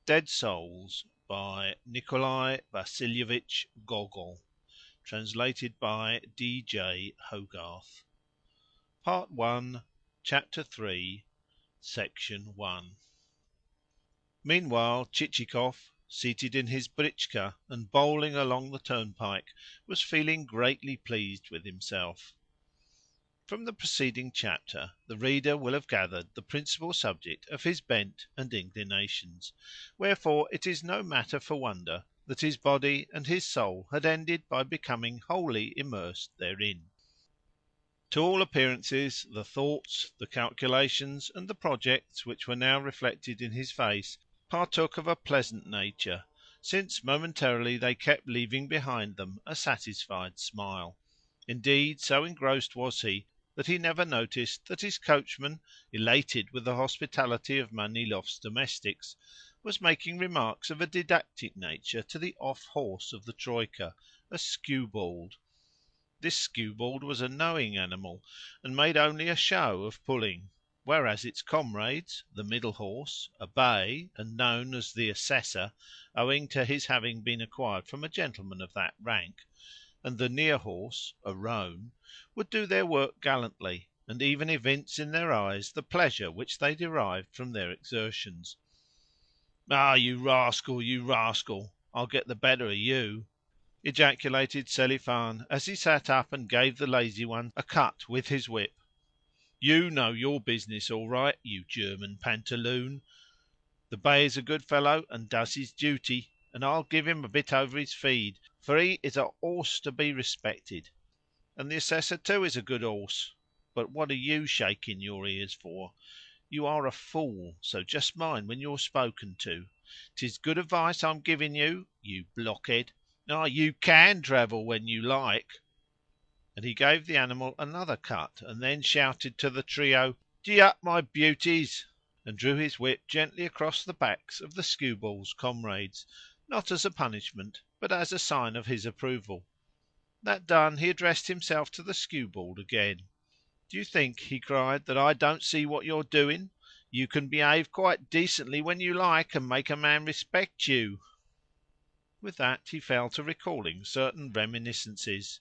Dead Souls by Nikolai Gogol, translated by D.J. Hogarth. Part 1, Chapter 3, Section 1. Meanwhile Chichikov, seated in his britchka and bowling along the turnpike, was feeling greatly pleased with himself. From the preceding chapter the reader will have gathered the principal subject of his bent and inclinations, wherefore it is no matter for wonder that his body and his soul had ended by becoming wholly immersed therein. To all appearances the thoughts, the calculations, and the projects which were now reflected in his face partook of a pleasant nature, since momentarily they kept leaving behind them a satisfied smile. Indeed, so engrossed was he that he never noticed that his coachman, elated with the hospitality of Manilov's domestics, was making remarks of a didactic nature to the off-horse of the troika, a skewbald. This skewbald was a knowing animal, and made only a show of pulling, whereas its comrades, the middle horse, a bay, and known as the assessor, owing to his having been acquired from a gentleman of that rank, and the near horse, a roan, would do their work gallantly, and even evince in their eyes the pleasure which they derived from their exertions. "Ah, you rascal, you rascal! I'll get the better of you!" ejaculated Selifan as he sat up and gave the lazy one a cut with his whip. "You know your business all right, you German pantaloon. The bay is a good fellow and does his duty, and I'll give him a bit over his feed, for he is a horse to be respected. And the assessor too is a good horse. But what are you shaking your ears for? You are a fool, so just mind when you're spoken to. 'Tis good advice I'm giving you, you blockhead. Ah, you can travel when you like." And he gave the animal another cut, and then shouted to the trio, "Gee up, my beauties!" and drew his whip gently across the backs of the skewbald's comrades, not as a punishment, but as a sign of his approval. That done, he addressed himself to the skewbald again. "Do you think," he cried, "that I don't see what you're doing? You can behave quite decently when you like, and make a man respect you." With that he fell to recalling certain reminiscences.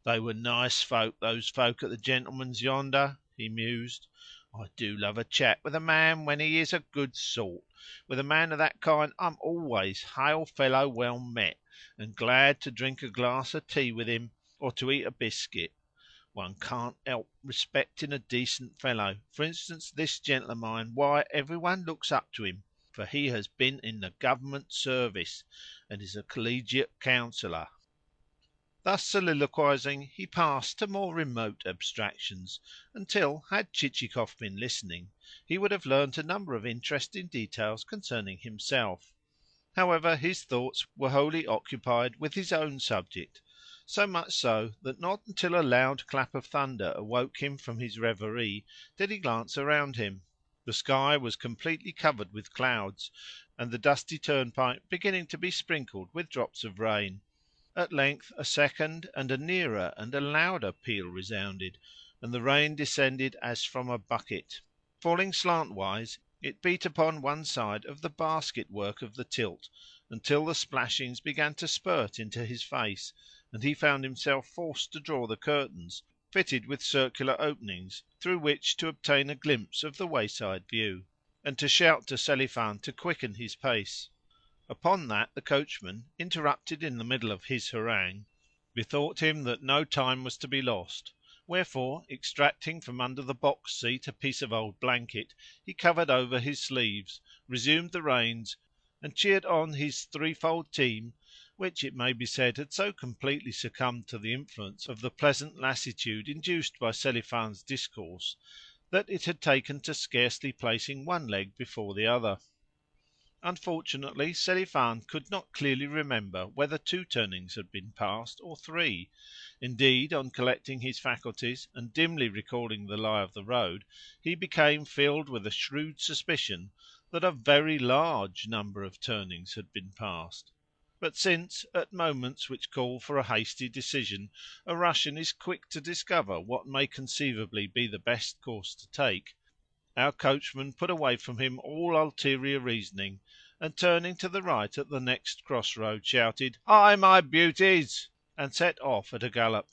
"They were nice folk, those folk at the gentleman's yonder," he mused. "I do love a chat with a man when he is a good sort. With a man of that kind I'm always hail fellow well met, and glad to drink a glass of tea with him, or to eat a biscuit. One can't help respecting a decent fellow. For instance, this gentle of mine, why, every one looks up to him, for he has been in the government service, and is a collegiate councillor." Thus soliloquizing, he passed to more remote abstractions, until, had Chichikov been listening, he would have learnt a number of interesting details concerning himself. However, his thoughts were wholly occupied with his own subject, so much so that not until a loud clap of thunder awoke him from his reverie did he glance around him. The sky was completely covered with clouds, and the dusty turnpike beginning to be sprinkled with drops of rain. At length a second and a nearer and a louder peal resounded, and the rain descended as from a bucket. Falling slantwise, it beat upon one side of the basket work of the tilt, until the splashings began to spurt into his face, and he found himself forced to draw the curtains, fitted with circular openings, through which to obtain a glimpse of the wayside view, and to shout to Selifan to quicken his pace. Upon that the coachman, interrupted in the middle of his harangue, bethought him that no time was to be lost, wherefore, extracting from under the box seat a piece of old blanket, he covered over his sleeves, resumed the reins, and cheered on his threefold team, which, it may be said, had so completely succumbed to the influence of the pleasant lassitude induced by Selifan's discourse, that it had taken to scarcely placing one leg before the other. Unfortunately, Selifan could not clearly remember whether two turnings had been passed, or three. Indeed, on collecting his faculties, and dimly recalling the lie of the road, he became filled with a shrewd suspicion that a very large number of turnings had been passed. But since, at moments which call for a hasty decision, a Russian is quick to discover what may conceivably be the best course to take, our coachman put away from him all ulterior reasoning, and turning to the right at the next cross road, shouted, "Hi, my beauties!" and set off at a gallop.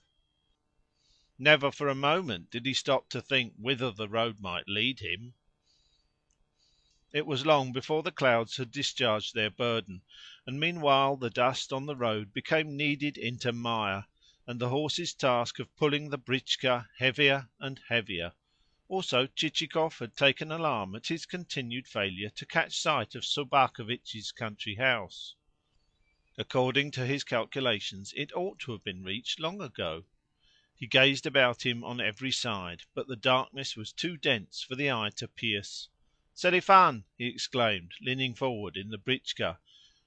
Never for a moment did he stop to think whither the road might lead him. It was long before the clouds had discharged their burden, and meanwhile the dust on the road became kneaded into mire, and the horse's task of pulling the britchka heavier and heavier. Also Chichikov had taken alarm at his continued failure to catch sight of Sobakevitch's country house. According to his calculations it ought to have been reached long ago. He gazed about him on every side, but the darkness was too dense for the eye to pierce. "Selifan!" he exclaimed, leaning forward in the britchka.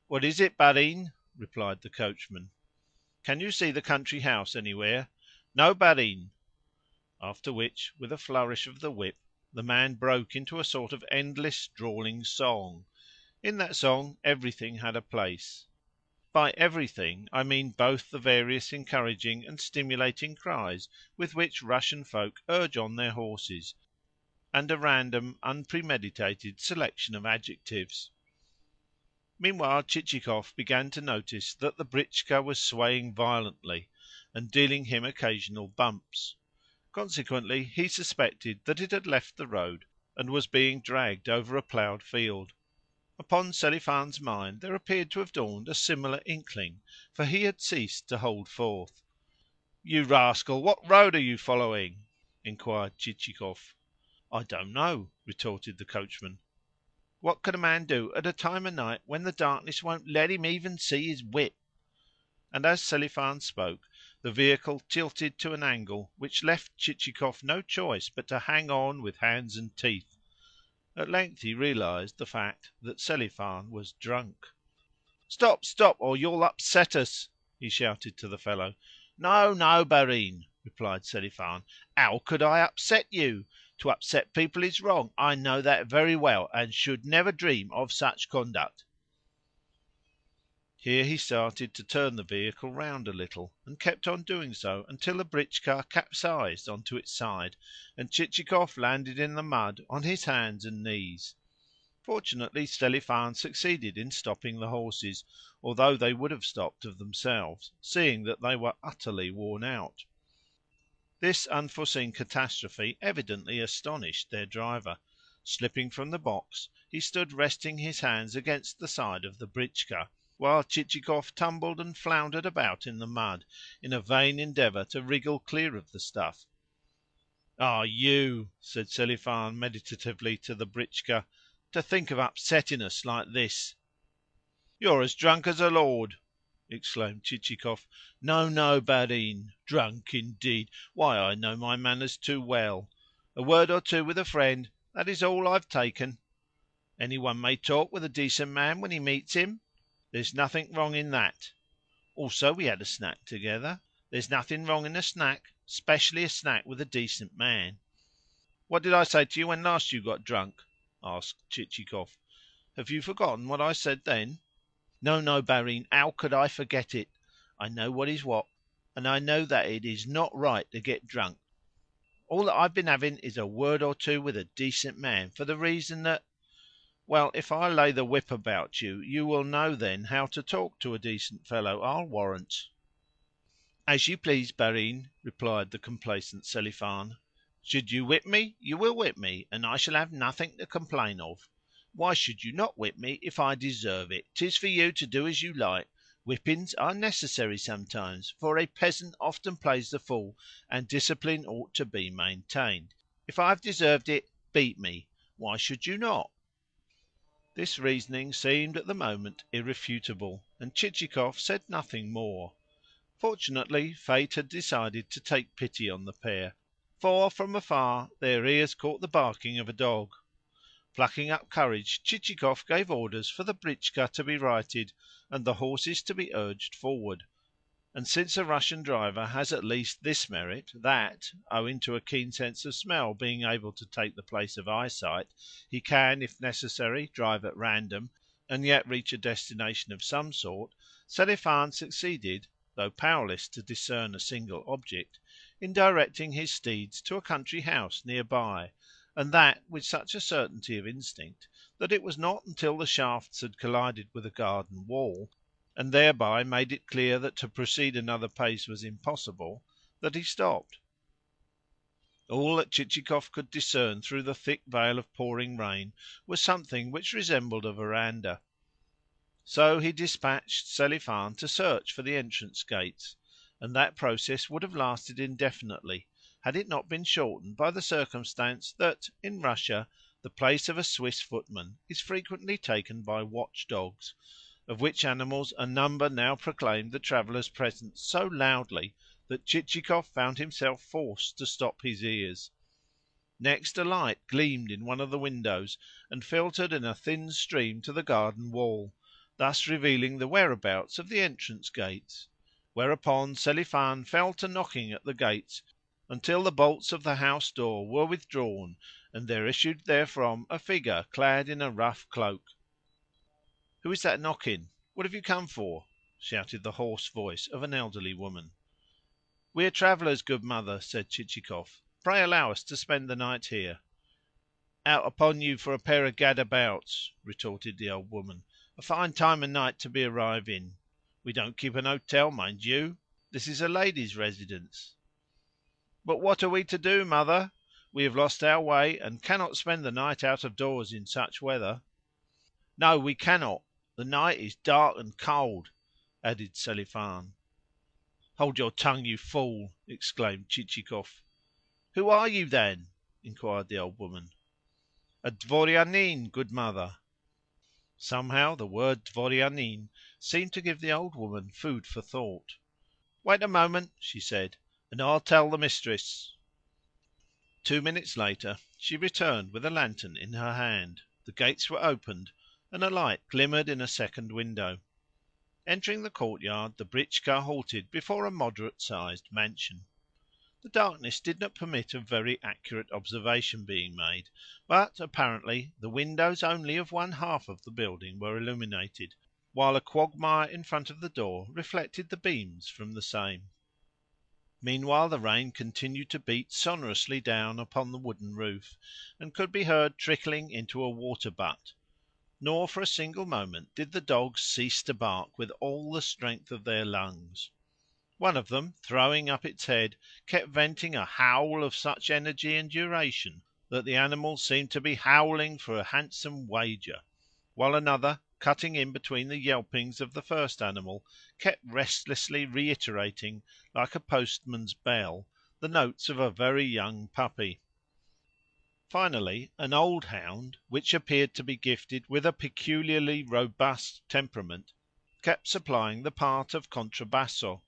"What is it, barin?" replied the coachman. "Can you see the country house anywhere?" "No, barin." After which, with a flourish of the whip, the man broke into a sort of endless drawling song. In that song everything had a place. By everything I mean both the various encouraging and stimulating cries with which Russian folk urge on their horses, and a random, unpremeditated selection of adjectives. Meanwhile Chichikov began to notice that the britchka was swaying violently, and dealing him occasional bumps. Consequently he suspected that it had left the road and was being dragged over a ploughed field. Upon Selifan's mind there appeared to have dawned a similar inkling, for he had ceased to hold forth. "You rascal, what road are you following?" inquired Chichikov. "I don't know," retorted the coachman. "What can a man do at a time of night when the darkness won't let him even see his whip?" And as Selifan spoke, the vehicle tilted to an angle which left Chichikov no choice but to hang on with hands and teeth. At length he realized the fact that Selifan was drunk. "Stop, stop, or you'll upset us!" he shouted to the fellow. "No, no, barin," replied Selifan. "How could I upset you? To upset people is wrong. I know that very well, and should never dream of such conduct." Here he started to turn the vehicle round a little, and kept on doing so until the britchka capsized on to its side, and Chichikov landed in the mud on his hands and knees. Fortunately Selifan succeeded in stopping the horses, although they would have stopped of themselves, seeing that they were utterly worn out. This unforeseen catastrophe evidently astonished their driver. Slipping from the box, he stood resting his hands against the side of the britchka, while Chichikov tumbled and floundered about in the mud, in a vain endeavour to wriggle clear of the stuff. "Ah, you!" said Selifan meditatively to the britchka. "To think of upsetting us like this!" "You're as drunk as a lord!" exclaimed Chichikov. "No, no, barin. Drunk, indeed! Why, I know my manners too well. A word or two with a friend, that is all I've taken. Any one may talk with a decent man when he meets him. There's nothing wrong in that. Also, we had a snack together. There's nothing wrong in a snack, specially a snack with a decent man." "What did I say to you when last you got drunk?" asked Chichikov. "Have you forgotten what I said then?" "No, no, barin. How could I forget it? I know what is what, and I know that it is not right to get drunk. All that I've been having is a word or two with a decent man, for the reason that... Well, if I lay the whip about you, you will know then how to talk to a decent fellow, I'll warrant." "As you please, barin," replied the complacent Selifan. "Should you whip me, you will whip me, and I shall have nothing to complain of. Why should you not whip me if I deserve it? 'Tis for you to do as you like. Whippings are necessary sometimes, for a peasant often plays the fool, and discipline ought to be maintained. If I have deserved it, beat me. Why should you not?" This reasoning seemed at the moment irrefutable, and Chichikov said nothing more. Fortunately fate had decided to take pity on the pair, for from afar their ears caught the barking of a dog. Plucking up courage, Chichikov gave orders for the britchka to be righted and the horses to be urged forward. And since a Russian driver has at least this merit, that, owing to a keen sense of smell being able to take the place of eyesight, he can, if necessary, drive at random, and yet reach a destination of some sort, Selifan succeeded, though powerless to discern a single object, in directing his steeds to a country house near by, and that with such a certainty of instinct that it was not until the shafts had collided with a garden wall, and thereby made it clear that to proceed another pace was impossible, that he stopped. All that Chichikov could discern through the thick veil of pouring rain was something which resembled a verandah. So he dispatched Selifan to search for the entrance gates, and that process would have lasted indefinitely had it not been shortened by the circumstance that, in Russia, the place of a Swiss footman is frequently taken by watch dogs, of which animals a number now proclaimed the traveller's presence so loudly that Chichikov found himself forced to stop his ears. Next a light gleamed in one of the windows and filtered in a thin stream to the garden wall, thus revealing the whereabouts of the entrance gates; whereupon Selifan fell to knocking at the gates until the bolts of the house door were withdrawn, and there issued therefrom a figure clad in a rough cloak. "Who is that knocking? What have you come for?" shouted the hoarse voice of an elderly woman. "We are travellers, good mother," said Chichikov. "Pray allow us to spend the night here." "Out upon you for a pair of gadabouts!" retorted the old woman. "A fine time of night to be arriving! We don't keep an hotel, mind you. This is a lady's residence." "But what are we to do, mother? We have lost our way, and cannot spend the night out of doors in such weather." "No, we cannot. The night is dark and cold," added Selifan. "Hold your tongue, you fool!" exclaimed Chichikov. "Who are you, then?" inquired the old woman. "A dvorianin, good mother." Somehow the word dvorianin seemed to give the old woman food for thought. "Wait a moment," she said, "and I'll tell the mistress." 2 minutes later she returned with a lantern in her hand. The gates were opened, and a light glimmered in a second window. Entering the courtyard, the britchka halted before a moderate sized mansion. The darkness did not permit of very accurate observation being made, but, apparently, the windows only of one half of the building were illuminated, while a quagmire in front of the door reflected the beams from the same. Meanwhile the rain continued to beat sonorously down upon the wooden roof, and could be heard trickling into a water butt; nor for a single moment did the dogs cease to bark with all the strength of their lungs. One of them, throwing up its head, kept venting a howl of such energy and duration that the animal seemed to be howling for a handsome wager; while another, cutting in between the yelpings of the first animal, kept restlessly reiterating, like a postman's bell, the notes of a very young puppy. Finally, an old hound, which appeared to be gifted with a peculiarly robust temperament, kept supplying the part of contrabasso,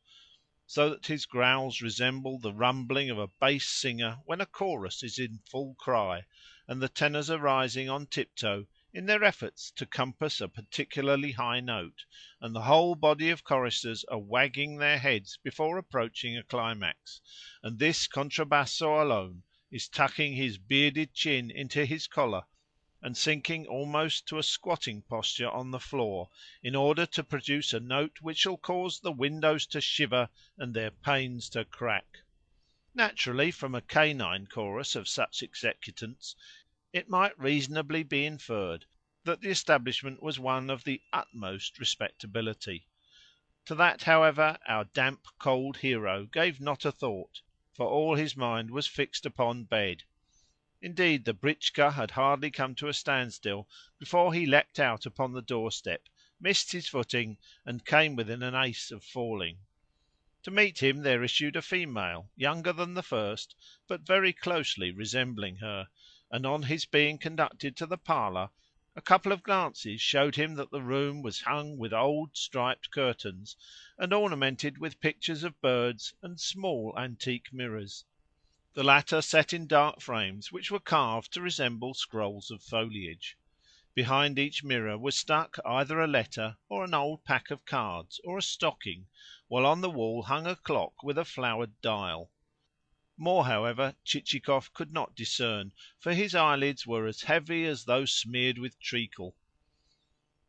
so that his growls resembled the rumbling of a bass singer when a chorus is in full cry, and the tenors are rising on tiptoe in their efforts to compass a particularly high note, and the whole body of choristers are wagging their heads before approaching a climax, and this contrabasso alone is tucking his bearded chin into his collar and sinking almost to a squatting posture on the floor, in order to produce a note which shall cause the windows to shiver and their panes to crack. Naturally, from a canine chorus of such executants, it might reasonably be inferred that the establishment was one of the utmost respectability. To that, however, our damp cold hero gave not a thought, for all his mind was fixed upon bed. Indeed, the britchka had hardly come to a standstill before he leapt out upon the doorstep, missed his footing, and came within an ace of falling. To meet him there issued a female, younger than the first, but very closely resembling her, and on his being conducted to the parlour, a couple of glances showed him that the room was hung with old striped curtains, and ornamented with pictures of birds and small antique mirrors, the latter set in dark frames which were carved to resemble scrolls of foliage. Behind each mirror was stuck either a letter or an old pack of cards or a stocking, while on the wall hung a clock with a flowered dial. More, however, Chichikov could not discern, for his eyelids were as heavy as though smeared with treacle.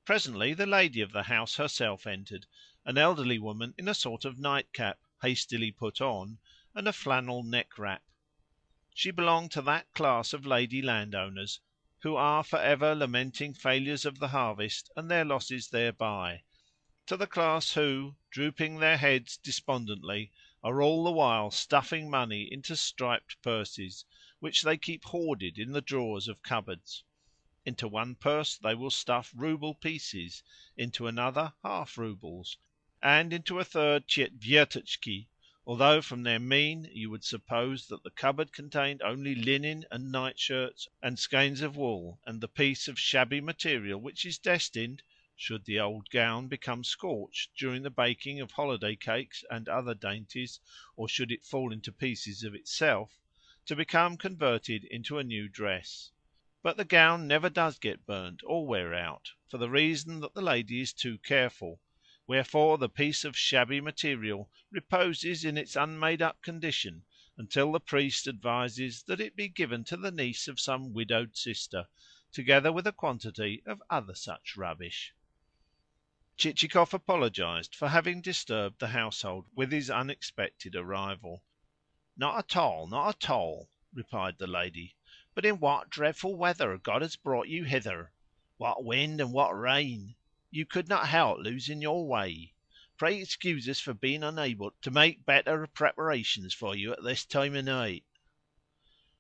Presently the lady of the house herself entered, an elderly woman in a sort of nightcap, hastily put on, and a flannel neck wrap. She belonged to that class of lady landowners who are for ever lamenting failures of the harvest and their losses thereby; to the class who, drooping their heads despondently, are all the while stuffing money into striped purses, which they keep hoarded in the drawers of cupboards. Into one purse they will stuff rouble pieces, into another half roubles, and into a third tchetvertachki, although from their mien you would suppose that the cupboard contained only linen and nightshirts and skeins of wool, and the piece of shabby material which is destined, should the old gown become scorched during the baking of holiday cakes and other dainties, or should it fall into pieces of itself, to become converted into a new dress. But the gown never does get burnt or wear out, for the reason that the lady is too careful; wherefore the piece of shabby material reposes in its unmade up condition until the priest advises that it be given to the niece of some widowed sister, together with a quantity of other such rubbish. Chichikov apologized for having disturbed the household with his unexpected arrival. "Not at all, not at all," replied the lady. "But in what dreadful weather God has brought you hither! What wind and what rain! You could not help losing your way. Pray excuse us for being unable to make better preparations for you at this time of night."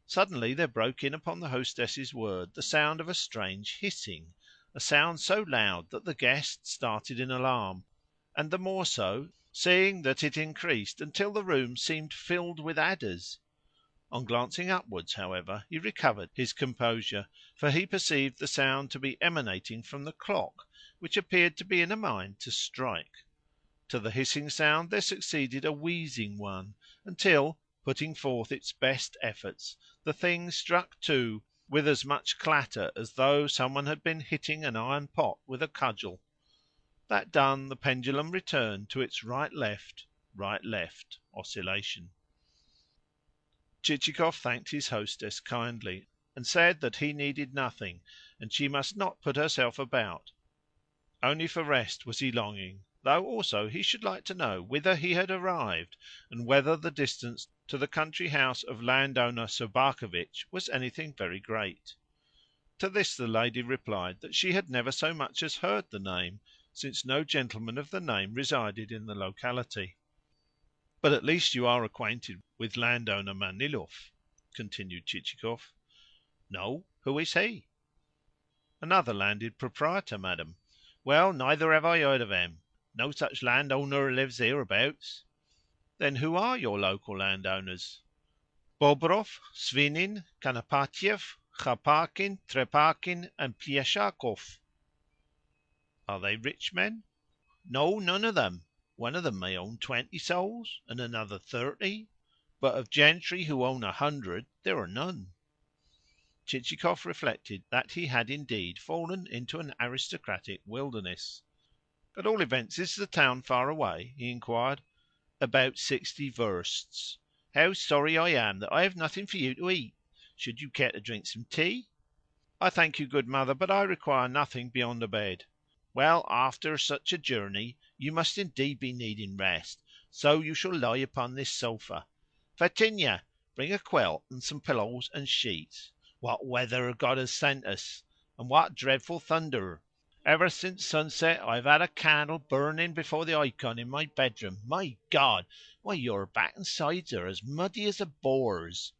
Suddenly there broke in upon the hostess's word the sound of a strange hissing, a sound so loud that the guest started in alarm, and the more so, seeing that it increased until the room seemed filled with adders. On glancing upwards, however, he recovered his composure, for he perceived the sound to be emanating from the clock, which appeared to be in a mind to strike. To the hissing sound there succeeded a wheezing one, until, putting forth its best efforts, the thing struck two with as much clatter as though some one had been hitting an iron pot with a cudgel. That done, the pendulum returned to its right left oscillation. Chichikov thanked his hostess kindly, and said that he needed nothing, and she must not put herself about. Only for rest was he longing, though also he should like to know whither he had arrived, and whether the distance to the country house of landowner Sobakevitch was anything very great. To this the lady replied that she had never so much as heard the name, since no gentleman of the name resided in the locality. "But at least you are acquainted with landowner Manilov?" continued Chichikov. "No. Who is he?" "Another landed proprietor, madam." "Well, neither have I heard of him. No such landowner lives hereabouts." "Then who are your local landowners?" "Bobrov, Svinin, Kanapatiev, Khaparkin, Treparkin, and Plieshakov." "Are they rich men?" "No, none of them. One of them may own 20 souls, and another 30, but of gentry who own 100 there are none." Chichikov reflected that he had indeed fallen into an aristocratic wilderness. "At all events, is the town far away?" he inquired. "About 60 versts. How sorry I am that I have nothing for you to eat! Should you care to drink some tea?" "I thank you, good mother, but I require nothing beyond a bed." "Well, after such a journey you must indeed be needing rest, so you shall lie upon this sofa. Fetinia, bring a quilt and some pillows and sheets. What weather God has sent us! And what dreadful thunder! Ever since sunset I have had a candle burning before the icon in my bedroom. My God! Why, your back and sides are as muddy as a boar's.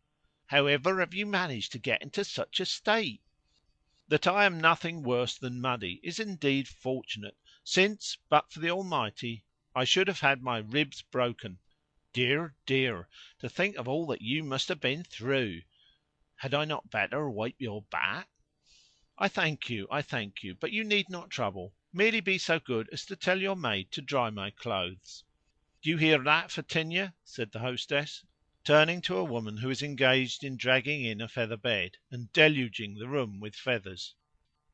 However have you managed to get into such a state?" "That I am nothing worse than muddy is indeed fortunate, since, but for the Almighty, I should have had my ribs broken. Dear, dear! To think of all that you must have been through! Had I not better wipe your back?" "I thank you, I thank you, but you need not trouble. Merely be so good as to tell your maid to dry my clothes." "Do you hear that, Fetinia?" said the hostess, turning to a woman who was engaged in dragging in a feather bed, and deluging the room with feathers.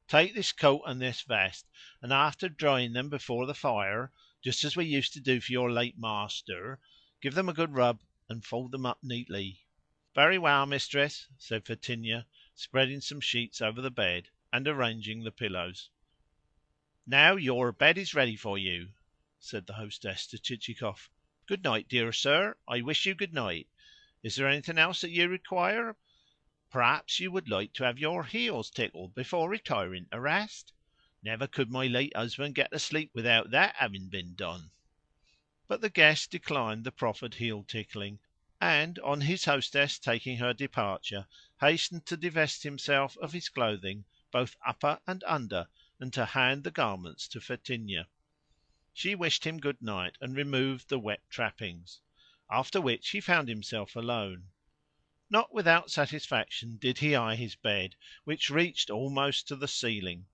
"Take this coat and this vest, and after drying them before the fire, just as we used to do for your late master, give them a good rub, and fold them up neatly." "Very well, mistress," said Fetinia, spreading some sheets over the bed, and arranging the pillows. "Now your bed is ready for you," said the hostess to Chichikov. "Good night, dear sir. I wish you good night. Is there anything else that you require?" Perhaps you would like to have your heels tickled before retiring to rest? Never could my late husband get to sleep without that having been done." But the guest declined the proffered heel tickling, and, on his hostess taking her departure, hastened to divest himself of his clothing, both upper and under, and to hand the garments to Fetinia. She wished him good night, and removed the wet trappings. After which he found himself alone. Not without satisfaction did he eye his bed, which reached almost to the ceiling.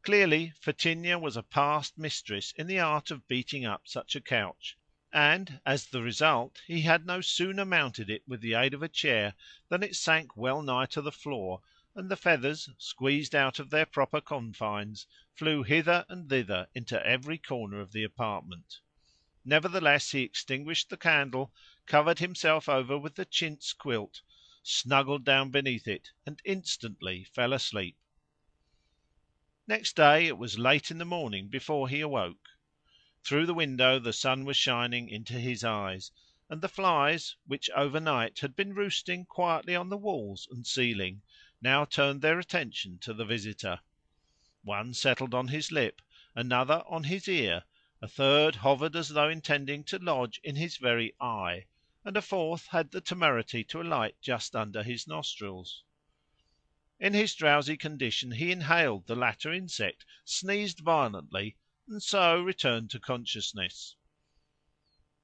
Clearly Fetinia was a past mistress in the art of beating up such a couch, and, as the result, he had no sooner mounted it with the aid of a chair than it sank well nigh to the floor, and the feathers, squeezed out of their proper confines, flew hither and thither into every corner of the apartment. Nevertheless he extinguished the candle, covered himself over with the chintz quilt, snuggled down beneath it, and instantly fell asleep. Next day it was late in the morning before he awoke. Through the window the sun was shining into his eyes, and the flies, which overnight had been roosting quietly on the walls and ceiling, now turned their attention to the visitor. One settled on his lip, another on his ear, a third hovered as though intending to lodge in his very eye, and a fourth had the temerity to alight just under his nostrils. In his drowsy condition he inhaled the latter insect, sneezed violently, and so returned to consciousness.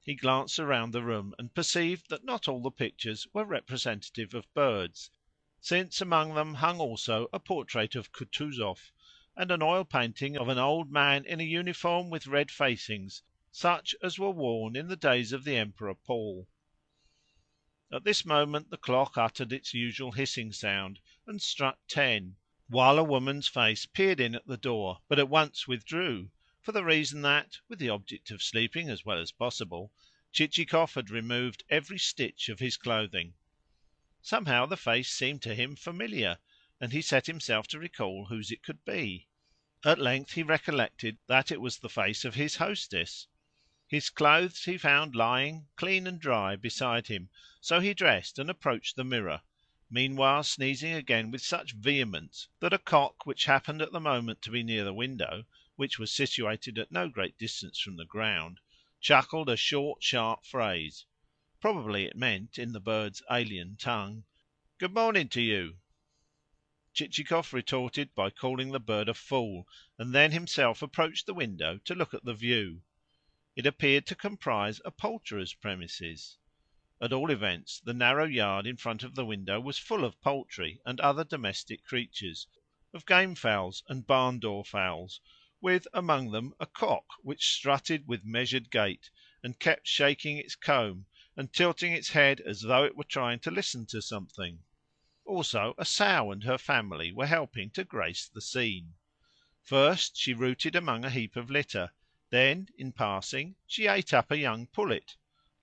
He glanced around the room, and perceived that not all the pictures were representative of birds, since among them hung also a portrait of Kutuzov, and an oil painting of an old man in a uniform with red facings, such as were worn in the days of the Emperor Paul. At this moment the clock uttered its usual hissing sound, and struck 10, while a woman's face peered in at the door, but at once withdrew, for the reason that, with the object of sleeping as well as possible, Chichikov had removed every stitch of his clothing. Somehow the face seemed to him familiar, and he set himself to recall whose it could be. At length he recollected that it was the face of his hostess. His clothes he found lying, clean and dry, beside him, so he dressed and approached the mirror, meanwhile sneezing again with such vehemence that a cock which happened at the moment to be near the window, which was situated at no great distance from the ground, chuckled a short, sharp phrase. Probably it meant, in the bird's alien tongue, "Good morning to you." Chichikov retorted by calling the bird a fool, and then himself approached the window to look at the view. It appeared to comprise a poulterer's premises. At all events, the narrow yard in front of the window was full of poultry and other domestic creatures, of game fowls and barn door fowls, with among them a cock which strutted with measured gait, and kept shaking its comb and tilting its head as though it were trying to listen to something. Also a sow and her family were helping to grace the scene. First she rooted among a heap of litter; then, in passing, she ate up a young pullet;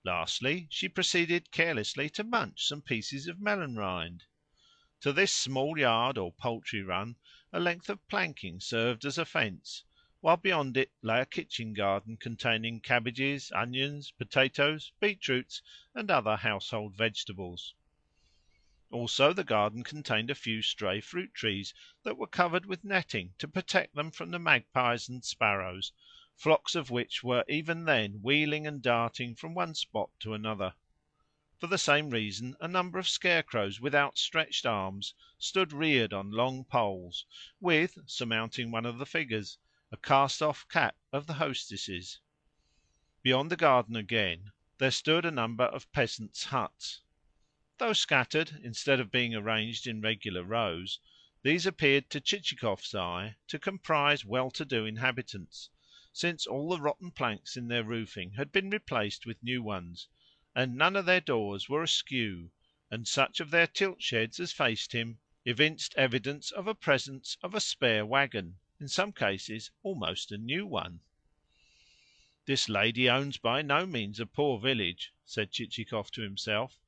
lastly, she proceeded carelessly to munch some pieces of melon rind. To this small yard or poultry run a length of planking served as a fence, while beyond it lay a kitchen garden containing cabbages, onions, potatoes, beetroots, and other household vegetables. Also the garden contained a few stray fruit trees that were covered with netting to protect them from the magpies and sparrows, flocks of which were even then wheeling and darting from one spot to another. For the same reason a number of scarecrows with outstretched arms stood reared on long poles, with, surmounting one of the figures, a cast-off cap of the hostess's. Beyond the garden again there stood a number of peasants' huts. Though scattered, instead of being arranged in regular rows, these appeared to Chichikov's eye to comprise well-to-do inhabitants, since all the rotten planks in their roofing had been replaced with new ones, and none of their doors were askew, and such of their tilt sheds as faced him evinced evidence of a presence of a spare waggon, in some cases almost a new one. "This lady owns by no means a poor village," said Chichikov to himself.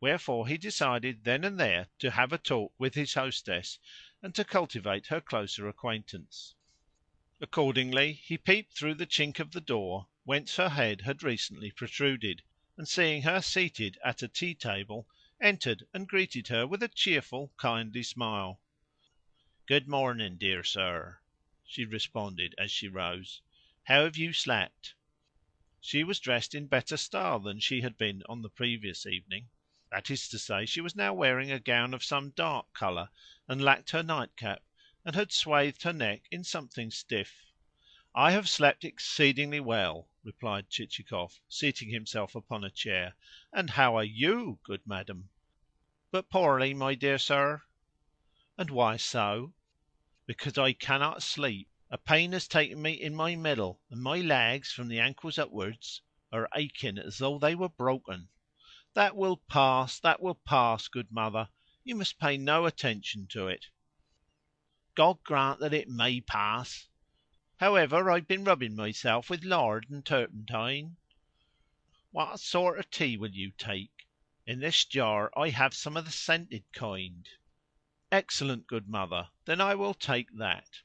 Wherefore he decided then and there to have a talk with his hostess, and to cultivate her closer acquaintance. Accordingly he peeped through the chink of the door, whence her head had recently protruded, and seeing her seated at a tea table, entered and greeted her with a cheerful, kindly smile. "Good morning, dear sir," she responded as she rose. "How have you slept?" She was dressed in better style than she had been on the previous evening. That is to say, she was now wearing a gown of some dark colour, and lacked her nightcap, and had swathed her neck in something stiff. "I have slept exceedingly well," replied Chichikov, seating himself upon a chair. "And how are you, good madam?" "But poorly, my dear sir." "And why so?" "Because I cannot sleep. A pain has taken me in my middle, and my legs, from the ankles upwards, are aching as though they were broken." "That will pass, that will pass, good mother. You must pay no attention to it." "God grant that it may pass. However, I've been rubbing myself with lard and turpentine." "What sort of tea will you take?" "In this jar I have some of the scented kind." "Excellent, good mother. Then I will take that."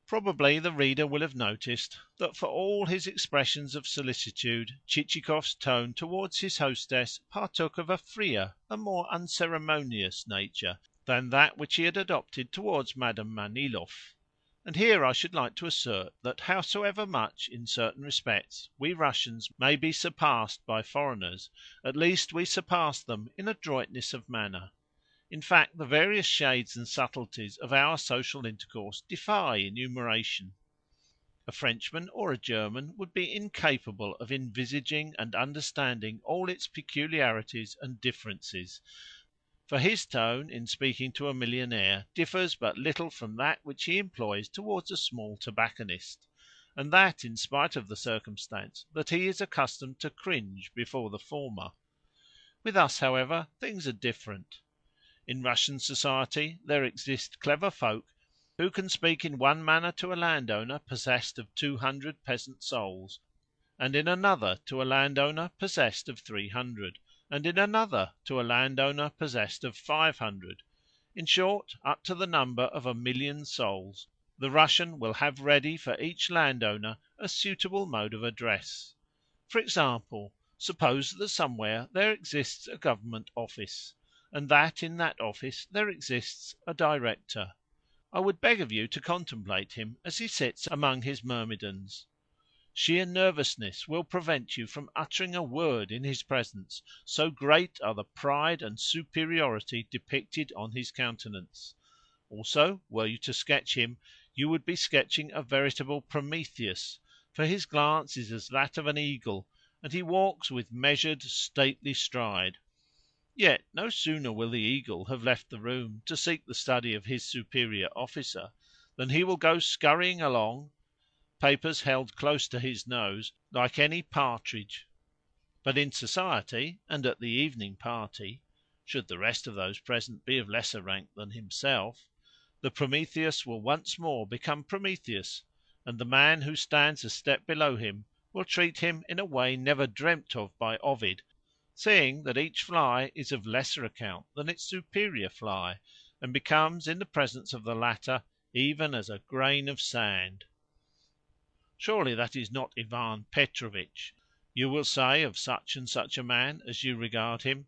Probably the reader will have noticed that for all his expressions of solicitude, Chichikov's tone towards his hostess partook of a freer, a more unceremonious nature than that which he had adopted towards Madam Manilov. And here I should like to assert that howsoever much, in certain respects, we Russians may be surpassed by foreigners, at least we surpass them in adroitness of manner. In fact, the various shades and subtleties of our social intercourse defy enumeration. A Frenchman or a German would be incapable of envisaging and understanding all its peculiarities and differences, for his tone in speaking to a millionaire differs but little from that which he employs towards a small tobacconist, and that in spite of the circumstance that he is accustomed to cringe before the former. With us, however, things are different. In Russian society there exist clever folk who can speak in one manner to a landowner possessed of 200 peasant souls, and in another to a landowner possessed of 300, and in another to a landowner possessed of 500. In short, up to the number of 1,000,000 souls, the Russian will have ready for each landowner a suitable mode of address. For example, suppose that somewhere there exists a government office, and that in that office there exists a director. I would beg of you to contemplate him as he sits among his myrmidons. Sheer nervousness will prevent you from uttering a word in his presence, so great are the pride and superiority depicted on his countenance. Also, were you to sketch him, you would be sketching a veritable Prometheus, for his glance is as that of an eagle, and he walks with measured, stately stride. Yet no sooner will the eagle have left the room to seek the study of his superior officer than he will go scurrying along, papers held close to his nose, like any partridge. But in society, and at the evening party, should the rest of those present be of lesser rank than himself, the Prometheus will once more become Prometheus, and the man who stands a step below him will treat him in a way never dreamt of by Ovid, seeing that each fly is of lesser account than its superior fly, and becomes in the presence of the latter even as a grain of sand. Surely that is not Ivan Petrovitch, you will say of such and such a man as you regard him.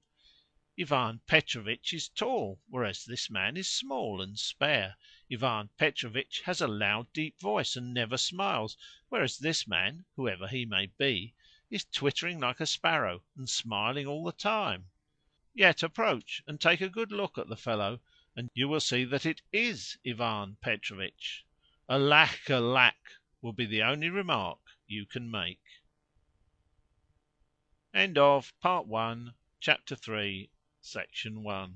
Ivan Petrovitch is tall, whereas this man is small and spare. Ivan Petrovitch has a loud deep voice and never smiles, whereas this man, whoever he may be, is twittering like a sparrow and smiling all the time. Yet approach and take a good look at the fellow, and you will see that it is Ivan Petrovitch. Alack, alack, will be the only remark you can make. End of Part 1, Chapter 3, Section 1.